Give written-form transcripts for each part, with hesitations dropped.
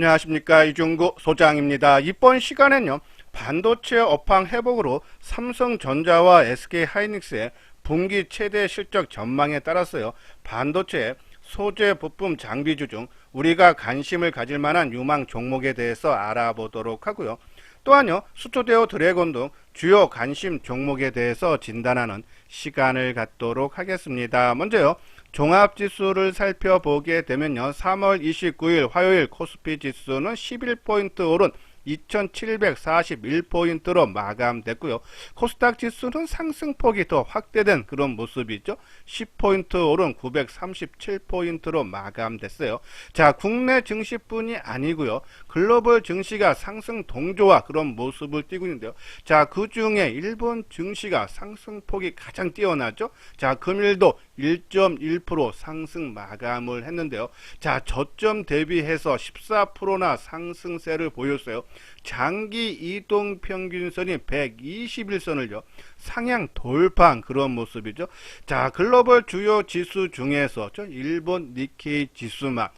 안녕하십니까, 이중구 소장입니다. 이번 시간엔요, 반도체 업황 회복으로 삼성전자와 SK하이닉스의 분기 최대 실적 전망에 따라서요, 반도체 소재 부품 장비주 중 우리가 관심을 가질 만한 유망 종목에 대해서 알아보도록 하고요. 또한요, 스튜디오 드래곤 등 주요 관심 종목에 대해서 진단하는 시간을 갖도록 하겠습니다. 먼저요, 종합지수를 살펴보게 되면요, 3월 29일 화요일 코스피 지수는 11포인트 오른 2741포인트로 마감됐고요. 코스닥 지수는 상승폭이 더 확대된 그런 모습이죠. 10포인트 오른 937포인트로 마감됐어요. 자, 국내 증시뿐이 아니고요. 글로벌 증시가 상승 동조와 그런 모습을 띠고 있는데요. 자, 그 중에 일본 증시가 상승폭이 가장 뛰어나죠. 자, 금일도 1.1% 상승 마감을 했는데요. 자, 저점 대비해서 14%나 상승세를 보였어요. 장기 이동 평균선이 121선을요 상향 돌파한 그런 모습이죠. 자, 글로벌 주요 지수 중에서 일본 니케이 지수만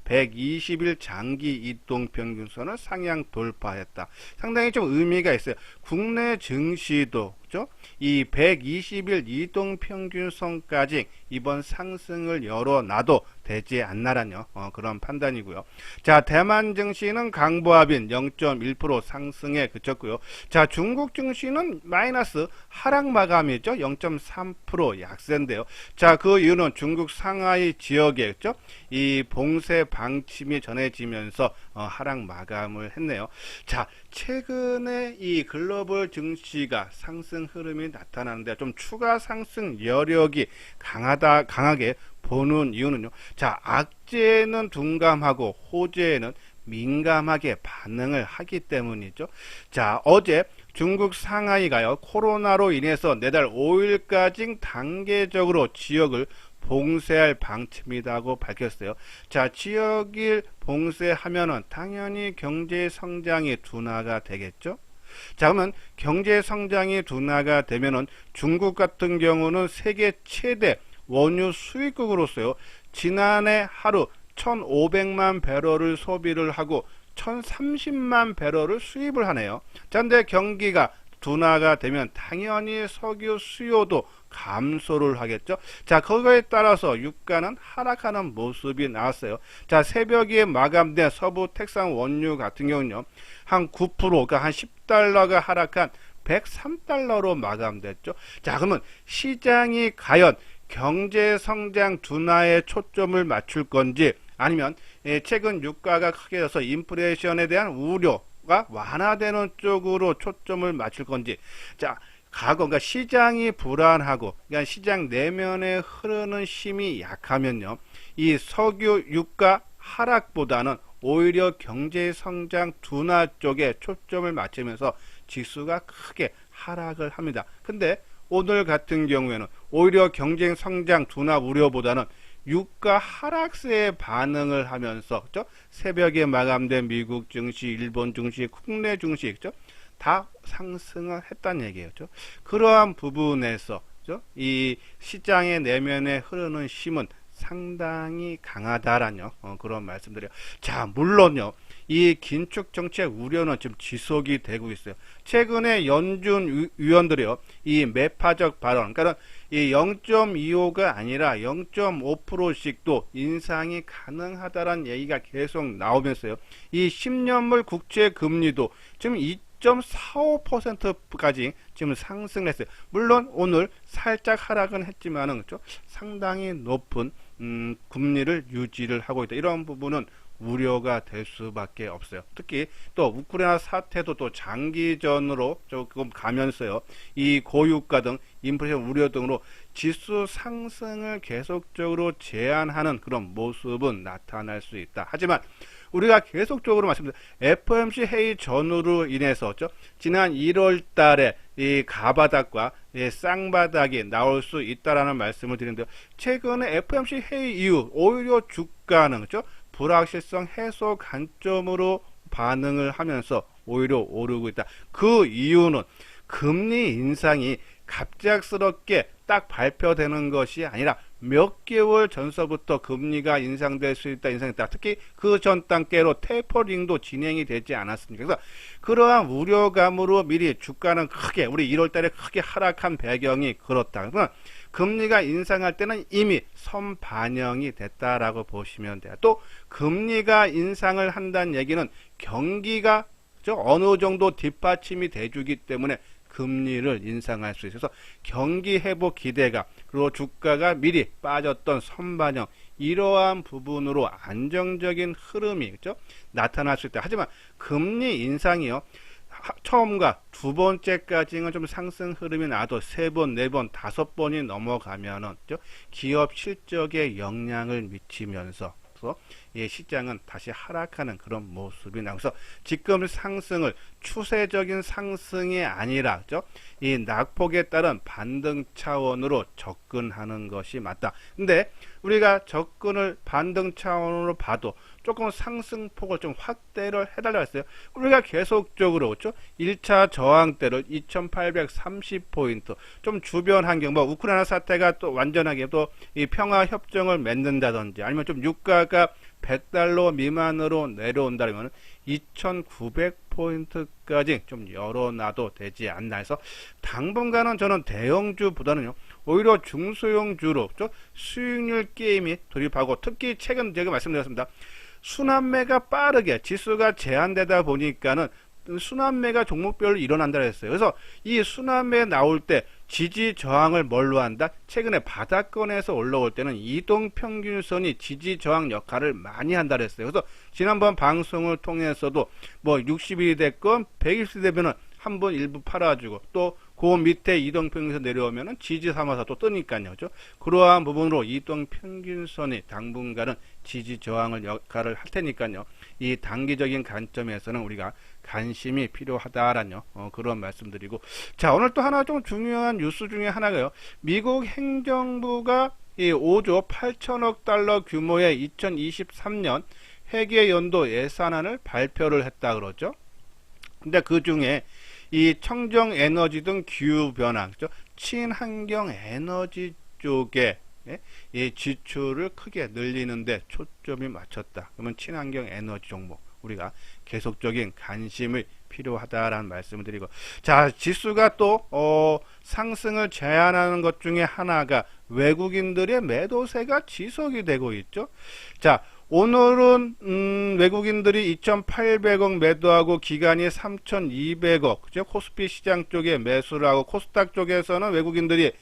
120일 장기 이동 평균선을 상향 돌파했다. 상당히 좀 의미가 있어요. 국내 증시도 이 120일 이동 평균선까지 이번 상승을 열어놔도 되지 않나라는 그런 판단이고요. 자, 대만 증시는 강보합인 0.1% 상승에 그쳤고요. 자, 중국 증시는 마이너스 하락 마감이죠. 0.3% 약세인데요. 자, 그 이유는 중국 상하이 지역에 이 봉쇄 방침이 전해지면서 하락 마감을 했네요. 자, 최근에 이 글로벌 증시가 상승 흐름이 나타나는데 좀 추가 상승 여력이 강하게 보는 이유는요. 자, 악재는 둔감하고 호재에는 민감하게 반응을 하기 때문이죠. 자, 어제 중국 상하이가요, 코로나로 인해서 내달 5일까지 단계적으로 지역을 봉쇄할 방침이라고 밝혔어요. 자, 지역을 봉쇄하면은 당연히 경제 성장이 둔화가 되겠죠. 자, 그러면 경제 성장이 둔화가 되면은 중국 같은 경우는 세계 최대 원유 수입국으로서요, 지난해 하루 1,500만 배럴을 소비를 하고 1,030만 배럴을 수입을 하네요. 자, 근데 경기가 둔화가 되면 당연히 석유 수요도 감소를 하겠죠. 자, 그거에 따라서 유가는 하락하는 모습이 나왔어요. 자, 새벽에 마감된 서부 텍산 원유 같은 경우는요, 한 9%, 그러니까 한 10달러가 하락한 103달러로 마감됐죠. 자, 그러면 시장이 과연 경제 성장 둔화에 초점을 맞출 건지, 아니면 최근 유가가 크게 져서 인플레이션에 대한 우려가 완화되는 쪽으로 초점을 맞출 건지. 자, 그러니까 시장이 불안하고, 그러니까 시장 내면에 흐르는 힘이 약하면요, 이 석유 유가 하락보다는 오히려 경제 성장 둔화 쪽에 초점을 맞추면서 지수가 크게 하락을 합니다. 근데 오늘 같은 경우에는 오히려 경제 성장 둔화 우려보다는 유가 하락세에 반응을 하면서 새벽에 마감된 미국 증시, 일본 증시, 국내 증시 다 상승을 했다는 얘기예요. 그러한 부분에서 이 시장의 내면에 흐르는 힘은 상당히 강하다라는 그런 말씀드려요. 자, 물론요, 이 긴축 정책 우려는 지금 지속이 되고 있어요. 최근에 연준 위원들이요, 이 매파적 발언, 그러니까 이 0.25가 아니라 0.5%씩도 인상이 가능하다라는 얘기가 계속 나오면서요, 이 10년물 국채 금리도 지금 2.45%까지 지금 상승했어요. 물론 오늘 살짝 하락은 했지만은 상당히 높은 금리를 유지를 하고 있다. 이런 부분은 우려가 될 수밖에 없어요. 특히 또 우크라이나 사태도 또 장기전으로 조금 가면서요, 이 고유가 등 인플레이션 우려 등으로 지수 상승을 계속적으로 제한하는 그런 모습은 나타날 수 있다. 하지만 우리가 계속적으로 말씀드린 FOMC 회의 전후로 인해서 지난 1월 달에 이 가바닥과 쌍바닥이 나올 수 있다라는 말씀을 드리는데요. 최근에 FOMC 회의 이후 오히려 주가는 불확실성 해소 관점으로 반응을 하면서 오히려 오르고 있다. 그 이유는 금리 인상이 갑작스럽게 딱 발표되는 것이 아니라 몇 개월 전서부터 금리가 인상될 수 있다, 인상했다. 특히 그 전 단계로 테이퍼링도 진행이 되지 않았습니까? 그래서 그러한 우려감으로 미리 주가는 크게, 우리 1월 달에 크게 하락한 배경이 그렇다. 그러면 금리가 인상할 때는 이미 선반영이 됐다라고 보시면 돼요. 또 금리가 인상을 한다는 얘기는 경기가 어느 정도 뒷받침이 돼주기 때문에 금리를 인상할 수 있어서 경기 회복 기대가, 그리고 주가가 미리 빠졌던 선반영, 이러한 부분으로 안정적인 흐름이 그죠? 나타날 수 있다. 하지만 금리 인상이요, 처음과 두 번째까지는 좀 상승 흐름이 나도 세 번, 네 번, 다섯 번이 넘어가면은 그죠? 기업 실적에 영향을 미치면서 이 시장은 다시 하락하는 그런 모습이 나와서 지금 상승을 추세적인 상승이 아니라 그죠? 이 낙폭에 따른 반등 차원으로 접근하는 것이 맞다. 근데 우리가 접근을 반등 차원으로 봐도 조금 상승폭을 좀 확대를 해달라고 했어요. 우리가 계속적으로 그렇죠? 1차 저항대를 2830포인트, 좀 주변 환경, 뭐 우크라이나 사태가 또 완전하게 또 이 평화 협정을 맺는다든지, 아니면 좀 유가가 100달러 미만으로 내려온다면 2900포인트까지 좀 열어놔도 되지 않나 해서 당분간은 저는 대형주보다는요, 오히려 중소형주로 수익률 게임이 돌입하고, 특히 최근 제가 말씀드렸습니다. 순환매가 빠르게 지수가 제한되다 보니까는 순환매가 종목별로 일어난다 했어요. 그래서 이 순환매 나올 때 지지 저항을 뭘로 한다? 최근에 바닥권에서 올라올 때는 이동평균선이 지지 저항 역할을 많이 한다 했어요. 그래서 지난번 방송을 통해서도 뭐 60일이 됐건 120일이 되면은 한번 일부 팔아주고, 또 그 밑에 이동평균선 내려오면은 지지 삼아서 또 뜨니까요. 그죠? 그러한 부분으로 이동평균선이 당분간은 지지 저항을 역할을 할 테니까요. 이 단기적인 관점에서는 우리가 관심이 필요하다라는 그런 말씀드리고, 자, 오늘 또 하나 좀 중요한 뉴스 중에 하나가요. 미국 행정부가 이 5조 8천억 달러 규모의 2023년 회계 연도 예산안을 발표를 했다 그러죠. 근데 그 중에 이 청정 에너지 등 기후 변화, 그죠? 친환경 에너지 쪽에 이 지출을 크게 늘리는데 초점이 맞췄다. 그러면 친환경 에너지 종목, 우리가 계속적인 관심이 필요하다라는 말씀을 드리고, 자, 지수가 또 상승을 제한하는 것 중에 하나가 외국인들의 매도세가 지속이 되고 있죠. 자, 오늘은 외국인들이 2,800억 매도하고 기간이 3,200억, 그죠? 코스피 시장 쪽에 매수를 하고, 코스닥 쪽에서는 외국인들이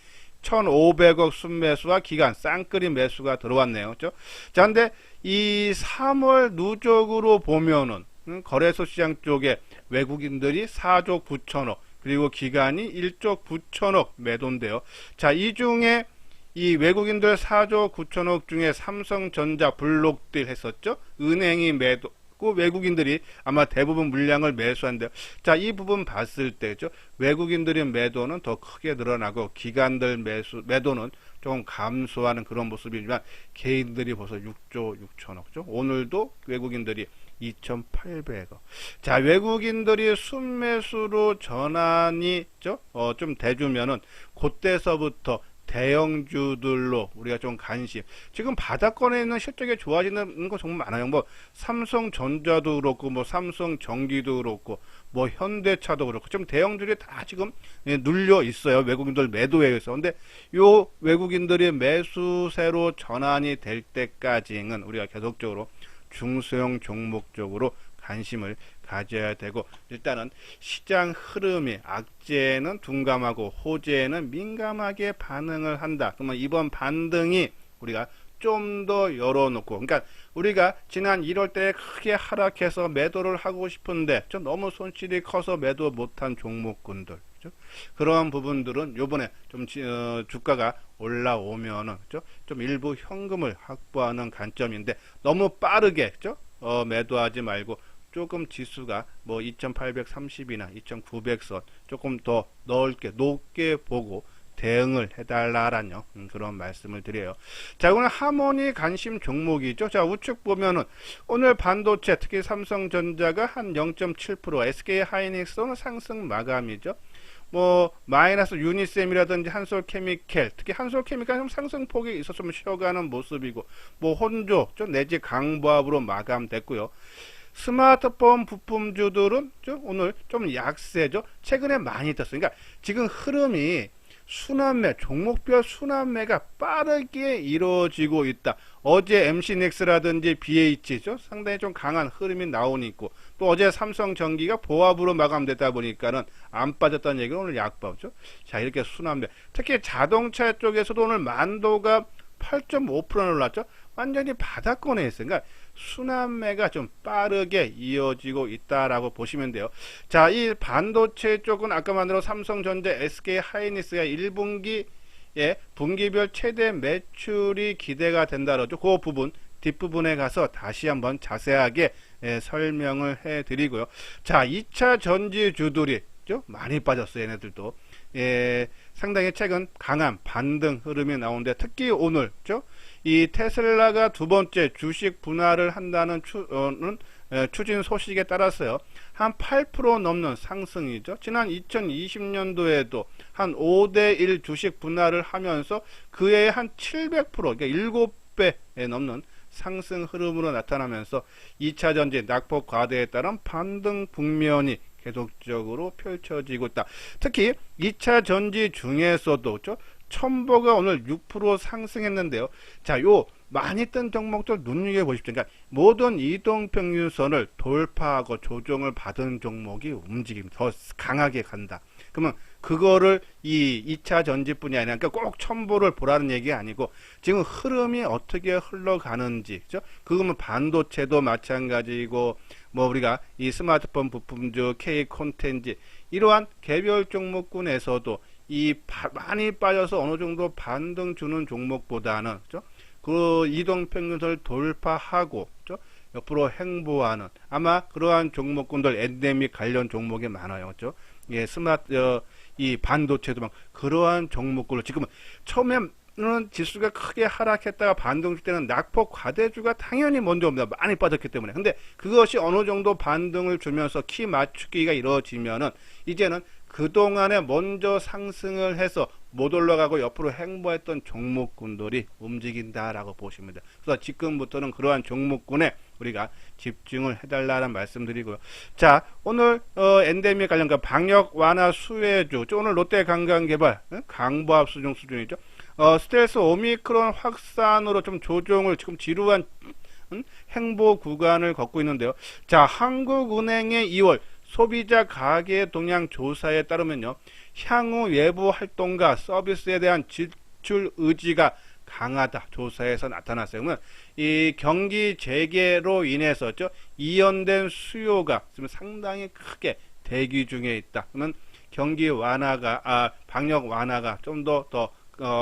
1,500억 순매수와 기간 쌍끌이 매수가 들어왔네요. 그죠? 자, 근데 이 3월 누적으로 보면은 거래소 시장 쪽에 외국인들이 4조 9천억, 그리고 기간이 1조 9천억 매도인데요. 자, 이 중에 이 외국인들 4조 9천억 중에 삼성전자 블록딜 했었죠. 은행이 매도, 그 외국인들이 아마 대부분 물량을 매수한대요. 자, 이 부분 봤을 때죠. 외국인들의 매도는 더 크게 늘어나고, 기관들 매도는 조금 감소하는 그런 모습이지만, 개인들이 벌써 6조 6천억죠. 오늘도 외국인들이 2,800억. 자, 외국인들이 순매수로 전환이 좀 돼주면은 그때서부터 대형주들로 우리가 좀 관심, 지금 바닥권에 있는 실적이 좋아지는 거 정말 많아요. 뭐 삼성전자도 그렇고, 뭐 삼성전기도 그렇고, 뭐 현대차도 그렇고, 좀 대형주들이 다 지금 눌려 있어요. 외국인들 매도에 의해서. 근데 요 외국인들이 매수세로 전환이 될 때까지는 우리가 계속적으로 중소형 종목 쪽으로 관심을 가져야 되고, 일단은 시장 흐름이 악재는 둔감하고 호재는 민감하게 반응을 한다. 그러면 이번 반등이 우리가 좀 더 열어놓고, 그러니까 우리가 지난 1월 때 크게 하락해서 매도를 하고 싶은데 좀 너무 손실이 커서 매도 못한 종목군들, 그렇죠? 그러한 부분들은 요번에 좀 주가가 올라오면은 그렇죠? 좀 일부 현금을 확보하는 관점인데, 너무 빠르게 그렇죠? 매도하지 말고 조금 지수가 뭐 2830이나 2900선 조금 더 높게 보고 대응을 해달라라는 그런 말씀을 드려요. 자, 오늘 하모니 관심 종목이죠. 자, 우측 보면은 오늘 반도체, 특히 삼성전자가 한 0.7%, SK 하이닉스는 상승 마감이죠. 뭐 마이너스 유니셈이라든지 한솔케미칼, 특히 한솔케미칼 좀 상승폭이 있었으면 쉬어가는 모습이고, 뭐 혼조 내지 강보합으로 마감됐고요. 스마트폰 부품주들은 오늘 좀 약세죠. 최근에 많이 떴어요. 그러니까 지금 흐름이 순환매, 종목별 순환매가 빠르게 이루어지고 있다. 어제 MC넥스라든지 BH죠. 상당히 좀 강한 흐름이 나오니까, 또 어제 삼성전기가 보합으로 마감됐다 보니까는 안 빠졌다는 얘기는 오늘 약보죠. 자, 이렇게 순환매. 특히 자동차 쪽에서도 오늘 만도가 8.5% 올랐죠. 완전히 바닥권에 있어요. 그러니까 순환매가 좀 빠르게 이어지고 있다라고 보시면 돼요. 자, 이 반도체 쪽은 아까 만들어 삼성전자, SK 하이닉스가 1분기에 분기별 최대 매출이 기대가 된다 그러죠. 그 부분 뒷부분에 가서 다시 한번 자세하게 설명을 해 드리고요. 자, 2차 전지주들이 많이 빠졌어요. 얘네들도 상당히 최근 강한 반등 흐름이 나오는데, 특히 오늘 이 테슬라가 두 번째 주식 분할을 한다는 추진 소식에 따라서요, 한 8% 넘는 상승이죠. 지난 2020년도에도 한 5대1 주식 분할을 하면서 그에 한 700%, 그러니까 7배에 넘는 상승 흐름으로 나타나면서 2차 전지 낙폭 과대에 따른 반등 국면이 계속적으로 펼쳐지고 있다. 특히 2차 전지 중에서도 첨보가 오늘 6% 상승했는데요. 자, 요 많이 뜬 종목들 눈여겨보십시오. 그러니까 모든 이동평균선을 돌파하고 조정을 받은 종목이 움직임 더 강하게 간다. 그러면 그거를 이 2차 전지뿐이 아니라, 그러니까 꼭 첨보를 보라는 얘기 아니고 지금 흐름이 어떻게 흘러가는지, 그거면 반도체도 마찬가지고, 뭐 우리가 이 스마트폰 부품주, K 콘텐츠 이러한 개별 종목군에서도 이 많이 빠져서 어느 정도 반등 주는 종목보다는 그 이동평균선을 돌파하고 옆으로 행보하는, 아마 그러한 종목군들 엔데믹 관련 종목이 많아요. 예, 이 반도체도 막 그러한 종목군을 지금은 처음에는 지수가 크게 하락했다가 반등 줄 때는 낙폭 과대주가 당연히 먼저 옵니다. 많이 빠졌기 때문에. 근데 그것이 어느 정도 반등을 주면서 키 맞추기가 이루어지면은 이제는 그동안에 먼저 상승을 해서 못 올라가고 옆으로 행보했던 종목군들이 움직인다라고 보시면 돼요. 그래서 지금부터는 그러한 종목군에 우리가 집중을 해달라는 말씀드리고요. 자, 오늘 엔데믹 관련과 방역 완화 수혜주, 오늘 롯데관광개발 강보합 수준이죠. 스텔스 오미크론 확산으로 좀 조정을 지금 지루한 행보 구간을 걷고 있는데요. 자, 한국은행의 2월 소비자 가계 동향 조사에 따르면요, 향후 외부 활동과 서비스에 대한 지출 의지가 강하다. 조사에서 나타났어요. 그러면 이 경기 재개로 인해서 이연된 수요가 지금 상당히 크게 대기 중에 있다. 그러면 경기 완화가, 방역 완화가 좀 더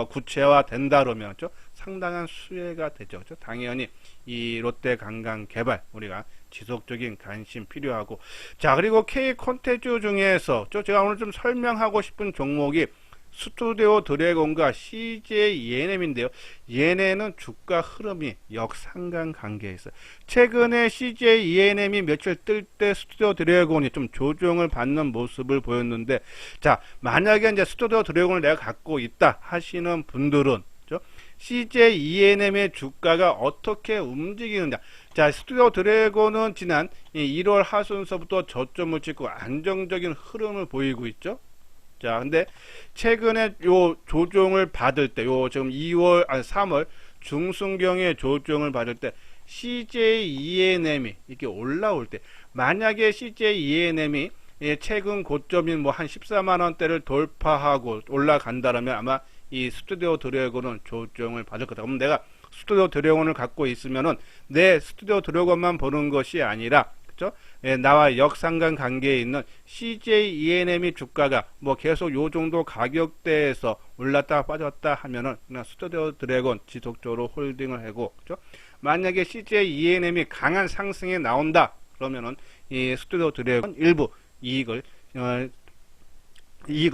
구체화 된다 그러면 상당한 수혜가 되죠. 당연히 이 롯데 관광 개발 우리가 지속적인 관심 필요하고, 자, 그리고 K 콘텐츠 중에서 제가 오늘 좀 설명하고 싶은 종목이 스튜디오 드래곤과 CJ ENM인데요. 얘네는 주가 흐름이 역상관 관계에 있어요. 최근에 CJ ENM이 며칠 뜰 때 스튜디오 드래곤이 좀 조정을 받는 모습을 보였는데, 자, 만약에 이제 스튜디오 드래곤을 내가 갖고 있다 하시는 분들은 CJ ENM의 주가가 어떻게 움직이느냐. 자, 스튜디오 드래곤은 지난 1월 하순서부터 저점을 찍고 안정적인 흐름을 보이고 있죠. 자, 근데 최근에 요 조정을 받을 때, 지금 3월 중순경에 조정을 받을 때 CJ ENM이 이렇게 올라올 때, 만약에 CJ ENM이 최근 고점인 뭐 한 14만원대를 돌파하고 올라간다라면 아마 이 스튜디오 드래곤은 조정을 받을 거다. 그럼 내가 스튜디오 드래곤을 갖고 있으면은 내 스튜디오 드래곤만 보는 것이 아니라, 나와 역상관 관계에 있는 CJ ENM이 주가가 뭐 계속 요 정도 가격대에서 올랐다 빠졌다 하면은 그냥 스튜디오 드래곤 지속적으로 홀딩을 하고, 만약에 CJ ENM이 강한 상승에 나온다 그러면은 이 스튜디오 드래곤 일부 이익을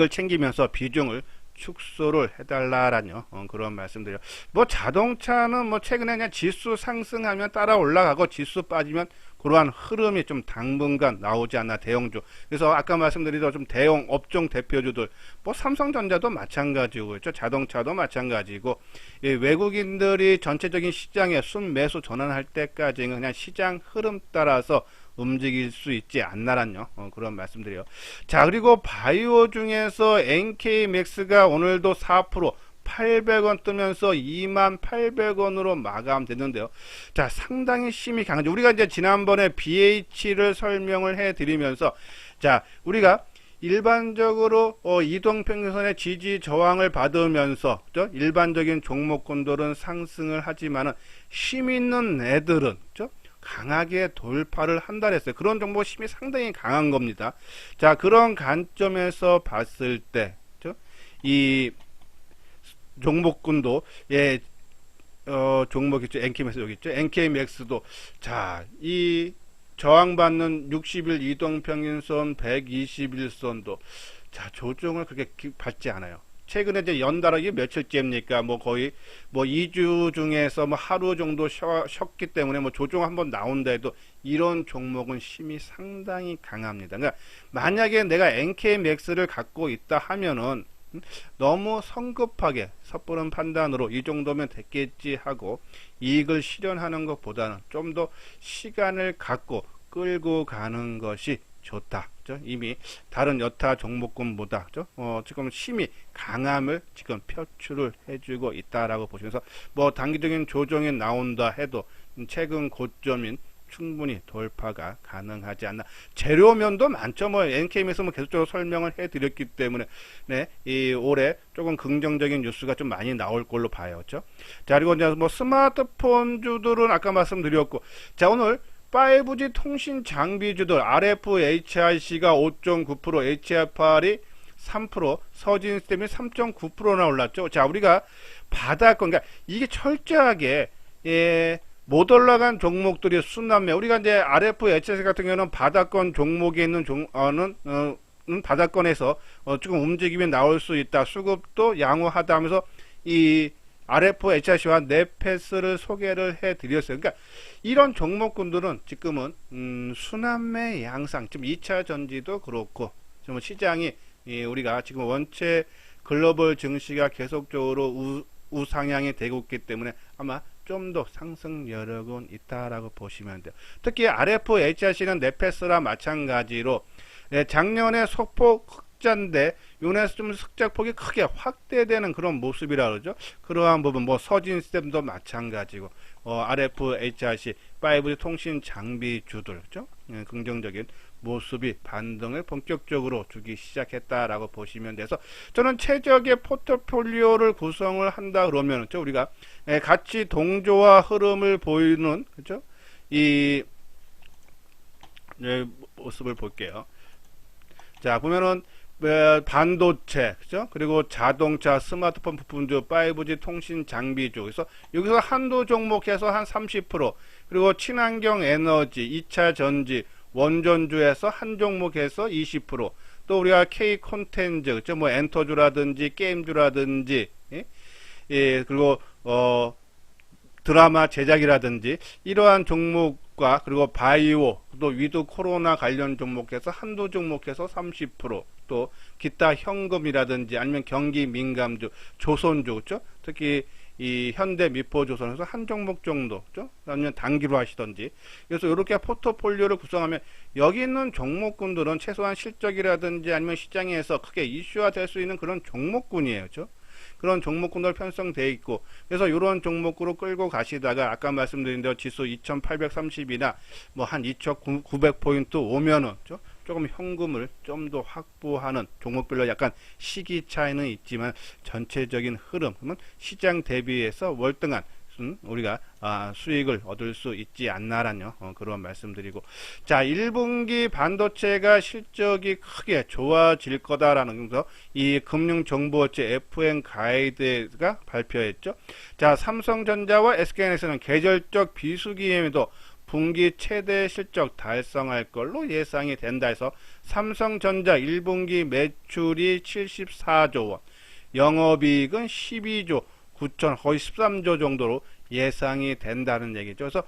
챙기면서 비중을 축소를 해달라라는 그런 말씀드려요. 뭐 자동차는 뭐 최근에 그냥 지수 상승하면 따라 올라가고 지수 빠지면 그러한 흐름이 좀 당분간 나오지 않나 대형주. 그래서 아까 말씀드린 좀 대형 업종 대표주들, 뭐 삼성전자도 마찬가지고 그렇죠. 자동차도 마찬가지고 외국인들이 전체적인 시장에 순매수 전환할 때까지는 그냥 시장 흐름 따라서 움직일 수 있지 않나란요. 그런 말씀드려요. 자, 그리고 바이오 중에서 NK맥스가 오늘도 4% 800원 뜨면서 28,800원으로 마감됐는데요. 자, 상당히 힘이 강하죠. 우리가 이제 지난번에 BH를 설명을 해 드리면서, 자, 우리가 일반적으로 이동평균선의 지지 저항을 받으면서 그죠? 일반적인 종목군들은 상승을 하지만은 힘 있는 애들은 그죠? 강하게 돌파를 한다 했어요. 그런 종목 힘이 상당히 강한 겁니다. 자, 그런 관점에서 봤을 때 그죠? 이 종목군도 종목 있죠. NK맥스 여기 있죠. NK맥스도 자, 이 저항받는 60일 이동평균선 121선도 자, 조정을 그렇게 받지 않아요. 최근에 이제 연달아 이게 며칠째입니까? 뭐 거의 뭐 2주 중에서 뭐 하루 정도 쉬었기 때문에 뭐 조정 한번 나온다 해도 이런 종목은 힘이 상당히 강합니다. 그러니까 만약에 내가 NK맥스를 갖고 있다 하면은 너무 성급하게 섣부른 판단으로 이 정도면 됐겠지 하고 이익을 실현하는 것보다는 좀 더 시간을 갖고 끌고 가는 것이 좋다. 그죠? 이미 다른 여타 종목군보다 그죠? 지금 힘이 강함을 지금 표출을 해주고 있다라고 보시면서 뭐 단기적인 조정이 나온다 해도 최근 고점인 충분히 돌파가 가능하지 않나. 재료면도 많죠. 뭐 NK에서 뭐 계속적으로 설명을 해드렸기 때문에 네, 이 올해 조금 긍정적인 뉴스가 좀 많이 나올 걸로 봐요. 그렇죠? 자, 그리고 이제 뭐 스마트폰 주들은 아까 말씀드렸고, 자, 오늘 5G 통신 장비주들 RFHIC가 5.9%, HFR이 3%, 서진스템이 3.9%나 올랐죠. 자, 우리가 바닥권, 그러니까 이게 철저하게 못 올라간 종목들이 순환매. 우리가 이제 RFHIC 같은 경우는 바닥권 종목에 있는 바닥권에서 조금 움직임이 나올 수 있다. 수급도 양호하다 하면서 이 RFHIC와 넷패스를 소개를 해 드렸어요. 그러니까 이런 종목군들은 지금은 순환매 양상, 지금 2차 전지도 그렇고 지금 시장이 우리가 지금 원체 글로벌 증시가 계속적으로 우상향이 되고 있기 때문에 아마 좀 더 상승 여력은 있다라고 보시면 돼요. 특히 RFHIC는 넷패스랑 마찬가지로 작년에 소폭 흑자인데 요번에서 좀 흑자폭이 크게 확대되는 그런 모습이라 그러죠. 그러한 부분 뭐 서진스템도 마찬가지고 RFHIC 5G 통신 장비 주들 그죠? 긍정적인 모습이 반등을 본격적으로 주기 시작했다라고 보시면 돼서 저는 최적의 포트폴리오를 구성을 한다 그러면 우리가 같이 동조와 흐름을 보이는 그죠? 이 모습을 볼게요. 자, 보면은 반도체, 그죠? 그리고 자동차, 스마트폰 부품주, 5G 통신 장비주. 그래서 여기서 한두 종목해서 한 30%, 그리고 친환경 에너지, 2차 전지, 원전주에서 한 종목해서 20%, 또 우리가 K 콘텐츠, 그죠? 뭐 엔터주라든지 게임주라든지, 그리고 드라마 제작이라든지 이러한 종목과 그리고 바이오 또 위드 코로나 관련 종목에서 한두 종목에서 30%, 또 기타 현금이라든지 아니면 경기 민감주, 조선주 그렇죠? 특히 이 현대 미포조선에서 한 종목 정도 그렇죠? 아니면 단기로 하시던지. 그래서 이렇게 포트폴리오를 구성하면 여기 있는 종목군들은 최소한 실적이라든지 아니면 시장에서 크게 이슈화 될 수 있는 그런 종목군이에요. 그렇죠? 그런 종목군들 편성되어 있고, 그래서 이런 종목으로 끌고 가시다가 아까 말씀드린 대로 지수 2830이나 뭐 한 2900포인트 오면은 조금 현금을 좀 더 확보하는 종목별로 약간 시기 차이는 있지만 전체적인 흐름은 시장 대비해서 월등한 우리가 수익을 얻을 수 있지 않나라는 그런 말씀드리고, 자, 1분기 반도체가 실적이 크게 좋아질 거다라는 거 이 금융정보업체 FN 가이드가 발표했죠. 자, 삼성전자와 SK하이닉스는 계절적 비수기에도 분기 최대 실적 달성할 걸로 예상이 된다 해서 삼성전자 1분기 매출이 74조 원, 영업이익은 12조 9천 거의 13조 정도로 예상이 된다는 얘기죠. 그래서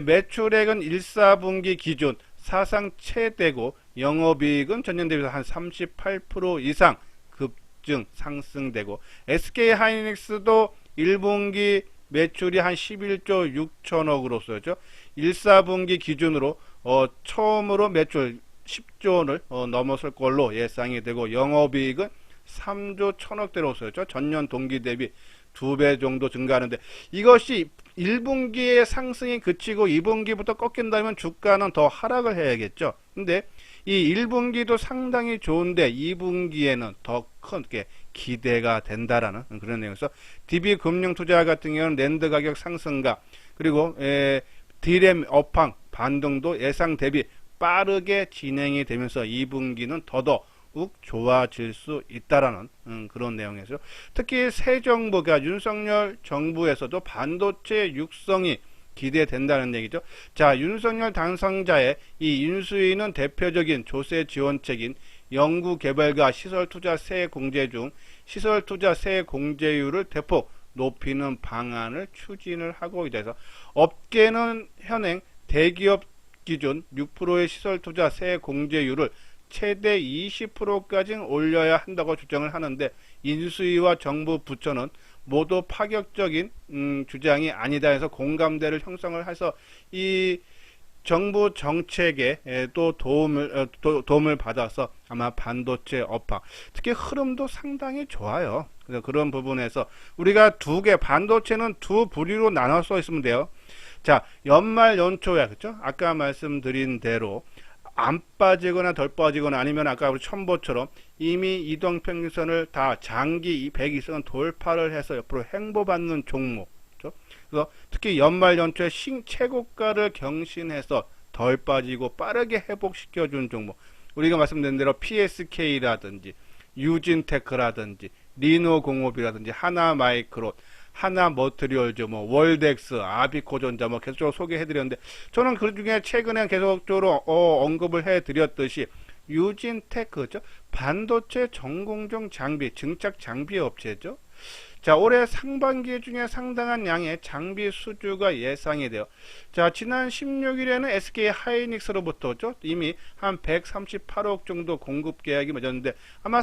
매출액은 1, 4분기 기준 사상 최대고 영업이익은 전년 대비해서 한 38% 이상 급증 상승되고 SK하이닉스도 1분기 매출이 한 11조 6천억으로서죠. 1, 4분기 기준으로 처음으로 매출 10조 원을 넘어설 걸로 예상이 되고 영업이익은 3조 1천억대로서죠. 전년 동기 대비 2배 정도 증가하는데 이것이 1분기의 상승이 그치고 2분기부터 꺾인다면 주가는 더 하락을 해야겠죠. 근데 이 1분기도 상당히 좋은데 2분기에는 더 크게 기대가 된다라는 그런 내용에서 DB금융투자 같은 경우는 랜드 가격 상승과 그리고 D램 업황 반등도 예상 대비 빠르게 진행이 되면서 2분기는 더더욱 좋아질 수 있다라는 그런 내용에서 특히 새 정부가 윤석열 정부에서도 반도체 육성이 기대된다는 얘기죠. 자, 윤석열 당선자의 이 인수위는 대표적인 조세 지원책인 연구개발과 시설투자 세액 공제 중 시설투자 세액 공제율을 대폭 높이는 방안을 추진을 하고 있어서 업계는 현행 대기업 기준 6%의 시설투자 세액 공제율을 최대 20%까지 올려야 한다고 주장을 하는데 인수위와 정부 부처는 모두 파격적인 주장이 아니다 해서 공감대를 형성을 해서 이 정부 정책에 또 도움을 받아서 아마 반도체 업황 특히 흐름도 상당히 좋아요. 그래서 그런 부분에서 우리가 반도체는 두 부류로 나눠서 있으면 돼요. 자, 연말 연초에 그렇죠? 아까 말씀드린 대로 안 빠지거나 덜 빠지거나 아니면 아까 우리 첨보처럼 이미 이동평균선을 다 장기 100 이상은 돌파를 해서 옆으로 행보받는 종목. 그렇죠? 그래서 특히 연말 연초에 최고가를 경신해서 덜 빠지고 빠르게 회복시켜준 종목. 우리가 말씀드린 대로 PSK라든지 유진테크라든지 리노공업이라든지 하나마이크로 하나머트리얼즈, 월덱스, 아비코전자 계속적으로 소개해드렸는데 저는 그 중에 최근에 계속적으로 언급을 해드렸듯이 유진테크죠. 반도체 전공정 장비, 증착 장비 업체죠. 자, 올해 상반기 중에 상당한 양의 장비 수주가 예상이 돼요. 자, 지난 16일에는 SK 하이닉스로부터죠. 이미 한 138억 정도 공급 계약이 맺었는데 아마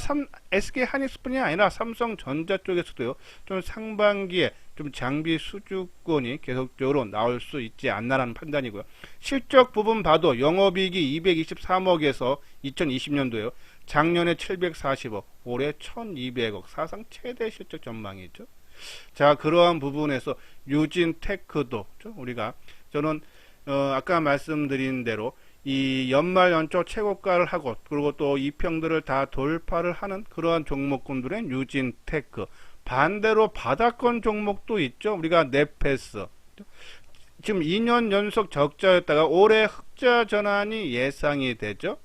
SK 하이닉스뿐이 아니라 삼성전자 쪽에서도요. 좀 상반기에 좀 장비 수주권이 계속적으로 나올 수 있지 않나라는 판단이고요. 실적 부분 봐도 영업이익이 223억에서 2020년도에요. 작년에 740억, 올해 1200억, 사상 최대 실적 전망이죠. 자, 그러한 부분에서 유진테크도 저는 아까 말씀드린 대로 이 연말 연초 최고가를 하고 그리고 또 이평들을 다 돌파를 하는 그러한 종목군들의 유진테크 반대로 바닥권 종목도 있죠. 우리가 네페스 지금 2년 연속 적자였다가 올해 흑자 전환이 예상이 되죠.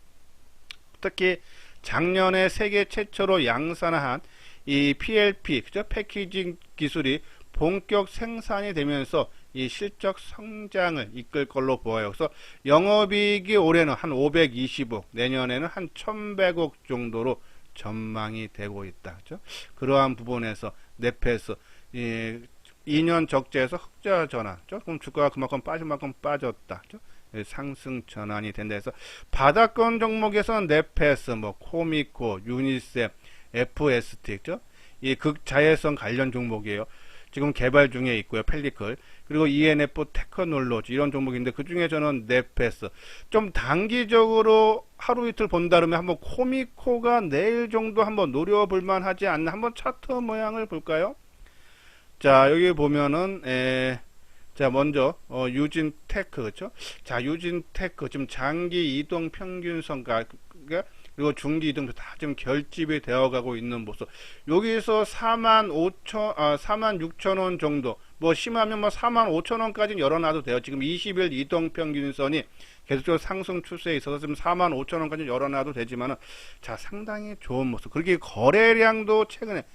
특히 작년에 세계 최초로 양산한 이 PLP, 그죠? 패키징 기술이 본격 생산이 되면서 이 실적 성장을 이끌 걸로 보여요. 그래서 영업이익이 올해는 한 520억, 내년에는 한 1100억 정도로 전망이 되고 있다. 그죠? 그러한 부분에서 네페스, 2년 적자에서 흑자 전환, 그죠? 그럼 주가가 그만큼 빠질 만큼 빠졌다. 그죠? 상승 전환이 된다 해서 바닥권 종목에서는 네페스, 코미코, 유니셈, FST, 그죠? 이 극자외선 관련 종목이에요. 지금 개발 중에 있고요. 펠리클 그리고 ENF 테크놀로지 이런 종목인데 그 중에 저는 네페스 좀 단기적으로 하루 이틀 본다면 한번 코미코가 내일 정도 한번 노려볼만 하지 않나. 한번 차트 모양을 볼까요? 자, 여기 보면은 자, 먼저 유진테크, 그렇죠? 자, 유진테크 지금 장기 이동 평균선가 그리고 중기 이동도 다 지금 결집이 되어가고 있는 모습. 여기서 46,000원 정도, 심하면 45,000원까지는 열어놔도 돼요. 지금 20일 이동 평균선이 계속적으로 상승 추세에 있어서 지금 45,000원까지 열어놔도 되지만은 자, 상당히 좋은 모습. 그렇게 거래량도 최근에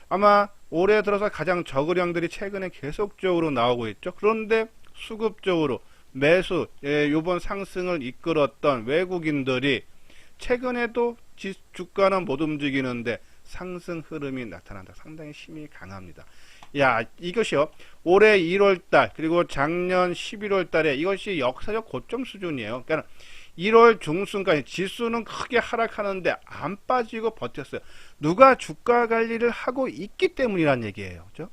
아마 올해 들어서 가장 저거량들이 최근에 계속적으로 나오고 있죠. 그런데 수급적으로 매수, 요번 상승을 이끌었던 외국인들이 최근에도 주가는 못 움직이는데 상승 흐름이 나타난다. 상당히 힘이 강합니다. 야, 이것이요. 올해 1월달 그리고 작년 11월달에 이것이 역사적 고점 수준이에요. 그러니까 1월 중순까지 지수는 크게 하락하는데 안 빠지고 버텼어요. 누가 주가 관리를 하고 있기 때문이란 얘기예요. 그죠?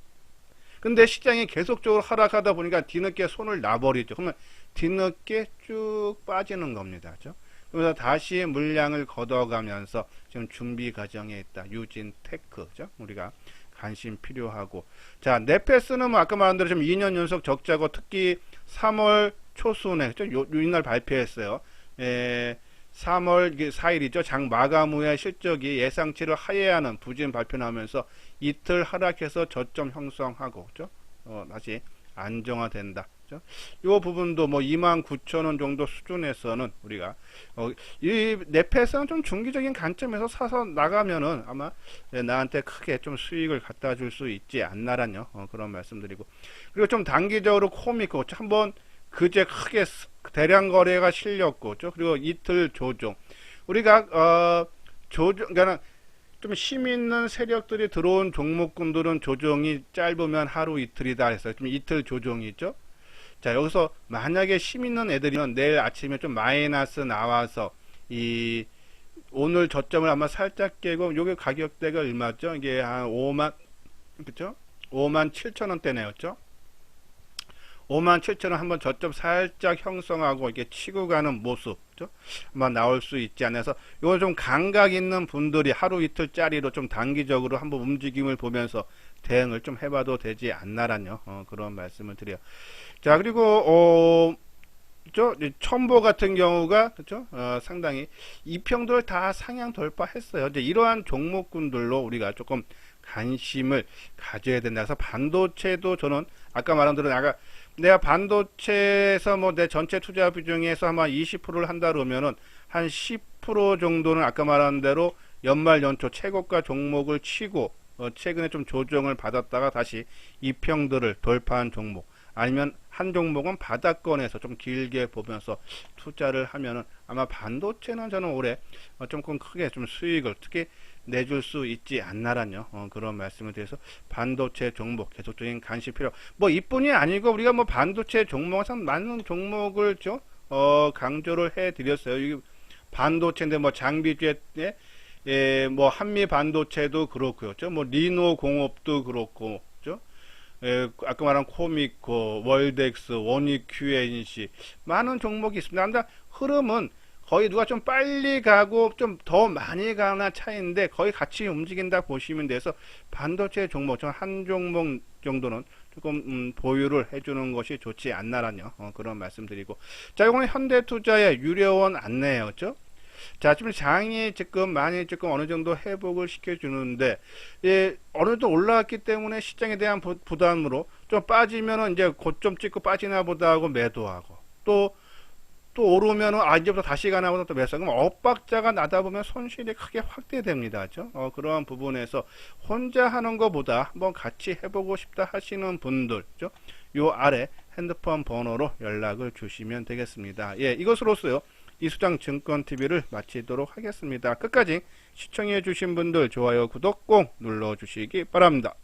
근데 시장이 계속적으로 하락하다 보니까 뒤늦게 손을 놔버리죠. 그러면 뒤늦게 쭉 빠지는 겁니다. 그죠? 그래서 다시 물량을 걷어가면서 지금 준비 과정에 있다. 유진테크. 그죠? 우리가 관심 필요하고. 자, 네페스는 뭐 아까 말한 대로 지금 2년 연속 적자고 특히 3월 초순에, 그죠? 이날 발표했어요. 3월 4일이죠. 장 마감 후에 실적이 예상치를 하회하는 부진 발표 나오면서 이틀 하락해서 저점 형성하고, 그죠? 다시 안정화된다. 그죠? 이 부분도 뭐 29,000원 정도 수준에서는 우리가 이 네페스는 좀 중기적인 관점에서 사서 나가면은 아마 나한테 크게 좀 수익을 갖다 줄 수 있지 않나라뇨. 그런 말씀드리고, 그리고 좀 단기적으로 코미코 한번 그제 크게 대량 거래가 실렸고, 그리고 이틀 조정. 우리가 그러니까 좀 힘 있는 세력들이 들어온 종목군들은 조정이 짧으면 하루 이틀이다 해서 좀 이틀 조정이죠. 자, 여기서 만약에 힘 있는 애들이면 내일 아침에 좀 마이너스 나와서 이 오늘 저점을 아마 살짝 깨고, 요게 가격대가 얼마죠? 이게 한 5만, 그쵸? 57,000원대네였죠. 57,000원 한번 저점 살짝 형성하고 이렇게 치고 가는 모습, 그죠? 한번 나올 수 있지 않아서, 이거 좀 감각 있는 분들이 하루 이틀짜리로 좀 단기적으로 한번 움직임을 보면서 대응을 좀 해봐도 되지 않나라뇨. 그런 말씀을 드려요. 자, 그리고 첨보 같은 경우가, 그죠? 상당히 이평도를 다 상향 돌파했어요. 이제 이러한 종목군들로 우리가 조금 관심을 가져야 된다. 그래서 반도체도 저는 아까 말한 대로 내가 반도체에서 뭐 내 전체 투자 비중에서 아마 20%를 한다 그러면은 한 10% 정도는 아까 말한 대로 연말 연초 최고가 종목을 치고 최근에 좀 조정을 받았다가 다시 이평들을 돌파한 종목, 아니면 한 종목은 바닥권에서 좀 길게 보면서 투자를 하면은 아마 반도체는 저는 올해 조금 크게 좀 수익을 특히 내줄 수 있지 않나라뇨. 그런 말씀을 드려서 반도체 종목 계속적인 관심 필요. 뭐 이뿐이 아니고 우리가 뭐 반도체 종목은 많은 종목을 강조를 해 드렸어요. 반도체인데 뭐 장비주에 뭐 한미 반도체도 그렇고요. 뭐 리노 공업도 그렇고, 아까 말한 코미코, 월덱스, 원익 QNC 많은 종목이 있습니다. 근데 흐름은 거의 누가 좀 빨리 가고 좀 더 많이 가나 차이인데 거의 같이 움직인다 보시면 돼서 반도체 종목 한 종목 정도는 조금 보유를 해주는 것이 좋지 않나라뇨. 그런 말씀드리고, 자, 이거는 현대투자의 유료원 안내였죠. 자, 지금 장이 지금 많이 어느 정도 회복을 시켜주는데, 어느 정도 올라왔기 때문에 시장에 대한 부담으로 좀 빠지면은 이제 고점 찍고 빠지나 보다 하고 매도하고, 또 오르면은 이제부터 다시 가나 보다 또 매수하고, 그럼 엇박자가 나다 보면 손실이 크게 확대됩니다. 그런 부분에서 혼자 하는 것보다 한번 같이 해보고 싶다 하시는 분들, 요 아래 핸드폰 번호로 연락을 주시면 되겠습니다. 예, 이것으로서요 이수장 증권TV를 마치도록 하겠습니다. 끝까지 시청해 주신 분들 좋아요, 구독 꼭 눌러 주시기 바랍니다.